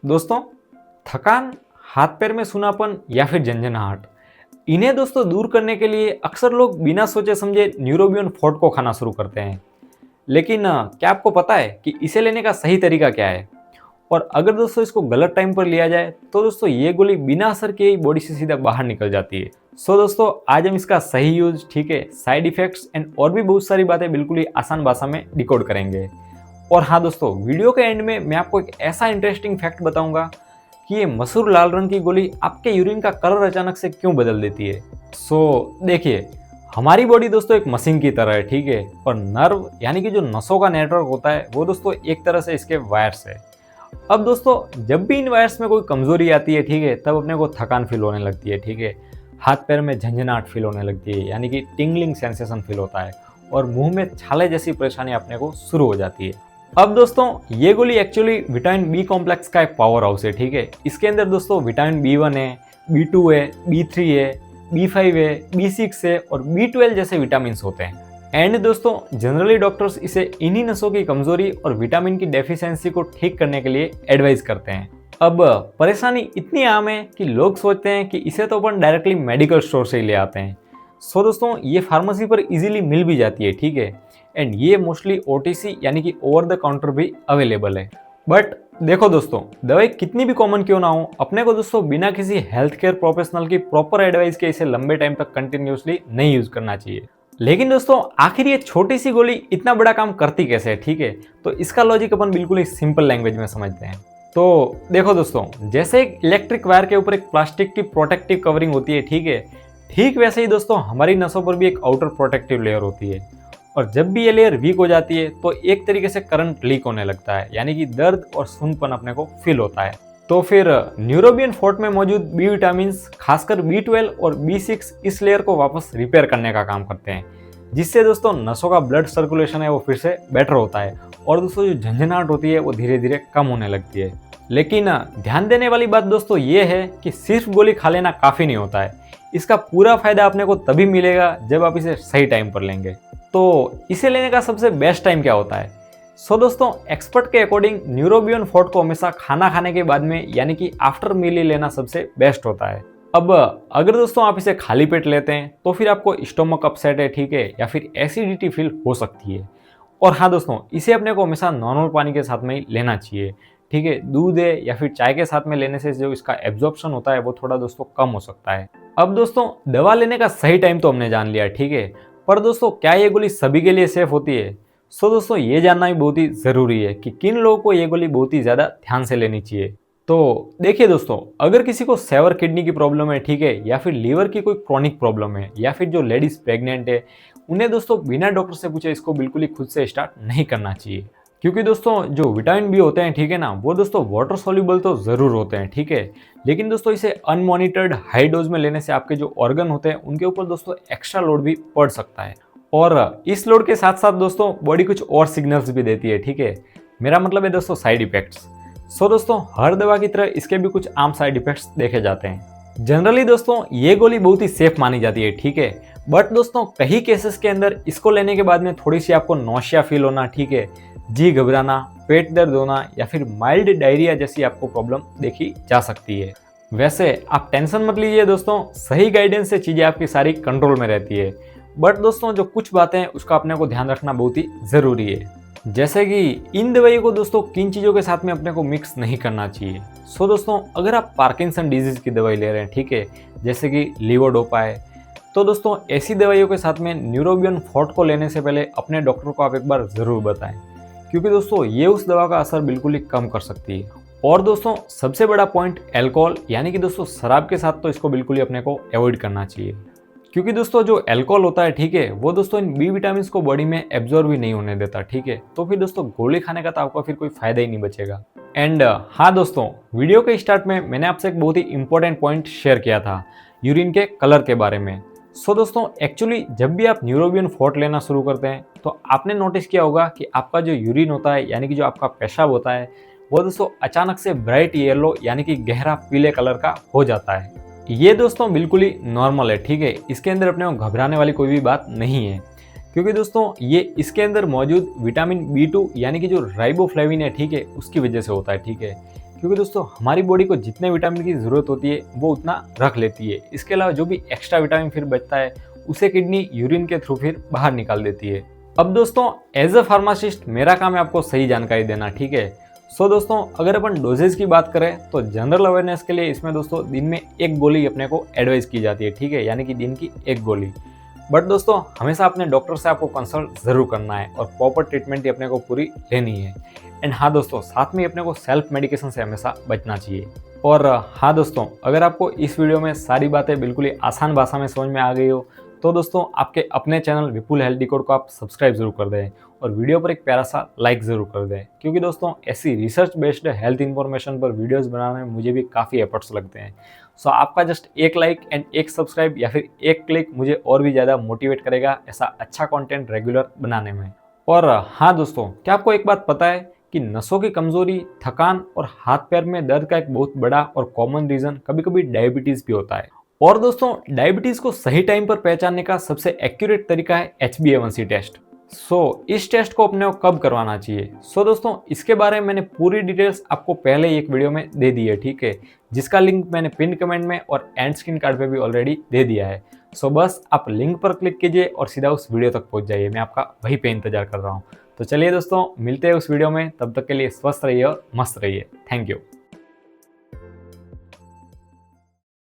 दोस्तों, थकान, हाथ पैर में सूनापन या फिर झंझनाहट, इन्हें दोस्तों दूर करने के लिए अक्सर लोग बिना सोचे समझे न्यूरोबियन फोर्ट को खाना शुरू करते हैं। लेकिन क्या आपको पता है कि इसे लेने का सही तरीका क्या है? और अगर दोस्तों इसको गलत टाइम पर लिया जाए तो दोस्तों ये गोली बिना असर किए ही बॉडी से सीधा बाहर निकल जाती है। सो दोस्तों, आज हम इसका सही यूज, ठीक है, साइड इफेक्ट्स एंड और भी बहुत सारी बातें बिल्कुल ही आसान भाषा में डिकोड करेंगे। और हाँ दोस्तों, वीडियो के एंड में मैं आपको एक ऐसा इंटरेस्टिंग फैक्ट बताऊंगा कि ये मशहूर लाल रंग की गोली आपके यूरिन का कलर अचानक से क्यों बदल देती है। देखिए, हमारी बॉडी दोस्तों एक मशीन की तरह है, ठीक है, और नर्व यानी कि जो नसों का नेटवर्क होता है वो दोस्तों एक तरह से इसके वायर्स है। अब दोस्तों, जब भी इन वायर्स में कोई कमजोरी आती है, ठीक है, तब अपने को थकान फील होने लगती है, ठीक है, हाथ पैर में झंझनाहट फील होने लगती है यानी कि टिंगलिंग सेंसेशन फील होता है, और मुंह में छाले जैसी परेशानी अपने को शुरू हो जाती है। अब दोस्तों, ये गोली एक्चुअली विटामिन बी कॉम्प्लेक्स का एक पावर हाउस है, ठीक है। इसके अंदर दोस्तों विटामिन B1 है, B2 है, B3 है, B5 है, B6 है और B12 जैसे विटामिन होते हैं। एंड दोस्तों, जनरली डॉक्टर्स इसे इन्हीं नसों की कमजोरी और विटामिन की डेफिशिएंसी को ठीक करने के लिए एडवाइस करते हैं। अब परेशानी इतनी आम है कि लोग सोचते हैं कि इसे तो अपन डायरेक्टली मेडिकल स्टोर से ही ले आते हैं। दोस्तों, ये फार्मेसी पर इजीली मिल भी जाती है, ठीक है, एंड ये मोस्टली OTC यानी कि ओवर द काउंटर भी अवेलेबल है। बट देखो दोस्तों, दवाई कितनी भी कॉमन क्यों ना हो, अपने को दोस्तों बिना किसी हेल्थ केयर प्रोफेशनल की प्रॉपर एडवाइस के इसे लंबे टाइम तक कंटिन्यूसली नहीं यूज करना चाहिए। लेकिन दोस्तों, आखिर ये छोटी सी गोली इतना बड़ा काम करती कैसे है, ठीक है, तो इसका लॉजिक अपन बिल्कुल ही सिंपल लैंग्वेज में समझते हैं। तो देखो दोस्तों, जैसे एक इलेक्ट्रिक वायर के ऊपर एक प्लास्टिक की प्रोटेक्टिव कवरिंग होती है, ठीक है, ठीक वैसे ही दोस्तों हमारी नसों पर भी एक आउटर प्रोटेक्टिव लेयर होती है। और जब भी ये लेयर वीक हो जाती है तो एक तरीके से करंट लीक होने लगता है यानी कि दर्द और सूनपन अपने को फील होता है। तो फिर न्यूरोबियन फोर्ट में मौजूद बी विटामिन, खासकर B12 और B6, इस लेयर को वापस रिपेयर करने का काम करते हैं, जिससे दोस्तों नसों का ब्लड सर्कुलेशन है वो फिर से बेटर होता है और दोस्तों जो झंझनाहट होती है वो धीरे धीरे कम होने लगती है। लेकिन ध्यान देने वाली बात दोस्तों ये है कि सिर्फ गोली खा लेना काफी नहीं होता है। इसका पूरा फायदा अपने को तभी मिलेगा जब आप इसे सही टाइम पर लेंगे। तो इसे लेने का सबसे बेस्ट टाइम क्या होता है? दोस्तों, एक्सपर्ट के अकॉर्डिंग न्यूरोबियन फोर्ट को हमेशा खाना खाने के बाद में यानी कि आफ्टर मील ही लेना सबसे बेस्ट होता है। अब अगर दोस्तों आप इसे खाली पेट लेते हैं तो फिर आपको स्टोमक अपसेट है, ठीक है, या फिर एसिडिटी फील हो सकती है। और हाँ दोस्तों, इसे अपने को हमेशा नॉर्मल पानी के साथ में ही लेना चाहिए, ठीक है। दूध है या फिर चाय के साथ में लेने से जो इसका एब्जॉर्प्शन होता है वो थोड़ा दोस्तों कम हो सकता है। अब दोस्तों, दवा लेने का सही टाइम तो हमने जान लिया, ठीक है, पर दोस्तों क्या ये गोली सभी के लिए सेफ होती है? दोस्तों, ये जानना भी बहुत ही जरूरी है कि किन लोगों को ये गोली बहुत ही ज्यादा ध्यान से लेनी चाहिए। तो देखिए दोस्तों, अगर किसी को सेवर किडनी की प्रॉब्लम है, ठीक है, या फिर लीवर की कोई क्रॉनिक प्रॉब्लम है, या फिर जो लेडीज प्रेग्नेंट है, उन्हें दोस्तों बिना डॉक्टर से पूछे इसको बिल्कुल ही खुद से स्टार्ट नहीं करना चाहिए। क्योंकि दोस्तों जो विटामिन बी होते हैं, ठीक है ना, वो दोस्तों वाटर सोल्यूबल तो जरूर होते हैं, ठीक है, लेकिन दोस्तों इसे अनमॉनिटर्ड हाई डोज में लेने से आपके जो ऑर्गन होते हैं उनके ऊपर दोस्तों एक्स्ट्रा लोड भी पड़ सकता है। और इस लोड के साथ साथ दोस्तों बॉडी कुछ और सिग्नल्स भी देती है, ठीक है, मेरा मतलब है दोस्तों साइड इफेक्ट्स। दोस्तों, हर दवा की तरह इसके भी कुछ आम साइड इफेक्ट्स देखे जाते हैं। जनरली दोस्तों ये गोली बहुत ही सेफ मानी जाती है, ठीक है, बट दोस्तों कई केसेस के अंदर इसको लेने के बाद में थोड़ी सी आपको नौशिया फील होना, ठीक है, जी घबराना, पेट दर्द होना या फिर माइल्ड डायरिया जैसी आपको प्रॉब्लम देखी जा सकती है। वैसे आप टेंशन मत लीजिए दोस्तों, सही गाइडेंस से चीजें आपकी सारी कंट्रोल में रहती है। बट दोस्तों जो कुछ बातें हैं उसका अपने को ध्यान रखना बहुत ही जरूरी है, जैसे कि इन दवाइयों को दोस्तों किन चीजों के साथ में अपने को मिक्स नहीं करना चाहिए। दोस्तों, अगर आप पार्किंसन डिजीज की दवाई ले रहे हैं, ठीक है, जैसे कि लीवोडोपा है, तो दोस्तों ऐसी दवाइयों के साथ में न्यूरोबियन फोर्ट को लेने से पहले अपने डॉक्टर को आप एक बार जरूर बताएं, क्योंकि दोस्तों ये उस दवा का असर बिल्कुल ही कम कर सकती है। और दोस्तों सबसे बड़ा पॉइंट अल्कोहल यानी कि दोस्तों शराब के साथ तो इसको बिल्कुल ही अपने को अवॉइड करना चाहिए, क्योंकि दोस्तों जो अल्कोहल होता है, ठीक है, वो दोस्तों इन बी विटामिन को बॉडी में एब्जॉर्ब भी नहीं होने देता, ठीक है, तो फिर दोस्तों गोली खाने का तो आपको फिर कोई फायदा ही नहीं बचेगा। एंड हाँ दोस्तों, वीडियो के स्टार्ट में मैंने आपसे एक बहुत ही इंपॉर्टेंट पॉइंट शेयर किया था यूरिन के कलर के बारे में। दोस्तों एक्चुअली जब भी आप न्यूरोबियन फोर्ट लेना शुरू करते हैं तो आपने नोटिस किया होगा कि आपका जो यूरिन होता है यानी कि जो आपका पेशाब होता है वो दोस्तों अचानक से ब्राइट येलो यानी कि गहरा पीले कलर का हो जाता है। ये दोस्तों बिल्कुल ही नॉर्मल है, ठीक है, इसके अंदर अपने को घबराने वाली कोई भी बात नहीं है, क्योंकि दोस्तों ये इसके अंदर मौजूद विटामिन B2 यानी कि जो राइबोफ्लेविन है, ठीक है, उसकी वजह से होता है, ठीक है। क्योंकि दोस्तों हमारी बॉडी को जितने विटामिन की ज़रूरत होती है वो उतना रख लेती है। इसके अलावा जो भी एक्स्ट्रा विटामिन फिर बचता है उसे किडनी यूरिन के थ्रू फिर बाहर निकाल देती है। अब दोस्तों एज अ फार्मासिस्ट मेरा काम है आपको सही जानकारी देना, ठीक है। सो दोस्तों अगर अपन डोजेज की बात करें तो जनरल अवेयरनेस के लिए इसमें दोस्तों दिन में एक गोली अपने को एडवाइस की जाती है, ठीक है, यानी कि दिन की एक गोली। बट दोस्तों हमेशा अपने डॉक्टर से आपको कंसल्ट जरूर करना है और प्रॉपर ट्रीटमेंट ही अपने को पूरी लेनी है। एंड हाँ दोस्तों, साथ में अपने को सेल्फ मेडिकेशन से हमेशा बचना चाहिए। और हाँ दोस्तों, अगर आपको इस वीडियो में सारी बातें बिल्कुल ही आसान भाषा में समझ में आ गई हो तो दोस्तों आपके अपने चैनल विपुल हेल्थ डिकोड को आप सब्सक्राइब जरूर कर दें और वीडियो पर एक प्यारा सा लाइक जरूर कर दें, क्योंकि दोस्तों ऐसी रिसर्च बेस्ड हेल्थ इन्फॉर्मेशन पर वीडियोस बनाने में मुझे भी काफ़ी एफर्ट्स लगते हैं। सो आपका जस्ट एक लाइक एंड एक सब्सक्राइब या फिर एक क्लिक मुझे और भी ज़्यादा मोटिवेट करेगा ऐसा अच्छा कंटेंट रेगुलर बनाने में। और हाँ दोस्तों, क्या आपको एक बात पता है कि नसों की कमजोरी, थकान और हाथ पैर में दर्द का एक बहुत बड़ा और कॉमन रीजन कभी कभी डायबिटीज भी होता है। और दोस्तों डायबिटीज को सही टाइम पर पहचानने का सबसे एक्यूरेट तरीका है HbA1c टेस्ट। इस टेस्ट को अपने को कब करवाना चाहिए? दोस्तों इसके बारे में मैंने पूरी डिटेल्स आपको पहले ही एक वीडियो में दे दी है, ठीक है, जिसका लिंक मैंने पिन कमेंट में और एंड स्क्रीन कार्ड पे भी ऑलरेडी दे दिया है। बस आप लिंक पर क्लिक कीजिए और सीधा उस वीडियो तक पहुंच जाइए, मैं आपका वहीं पे इंतजार कर रहा हूँ। तो चलिए दोस्तों, मिलते हैं उस वीडियो में, तब तक के लिए स्वस्थ रहिए और मस्त रहिए। Thank you.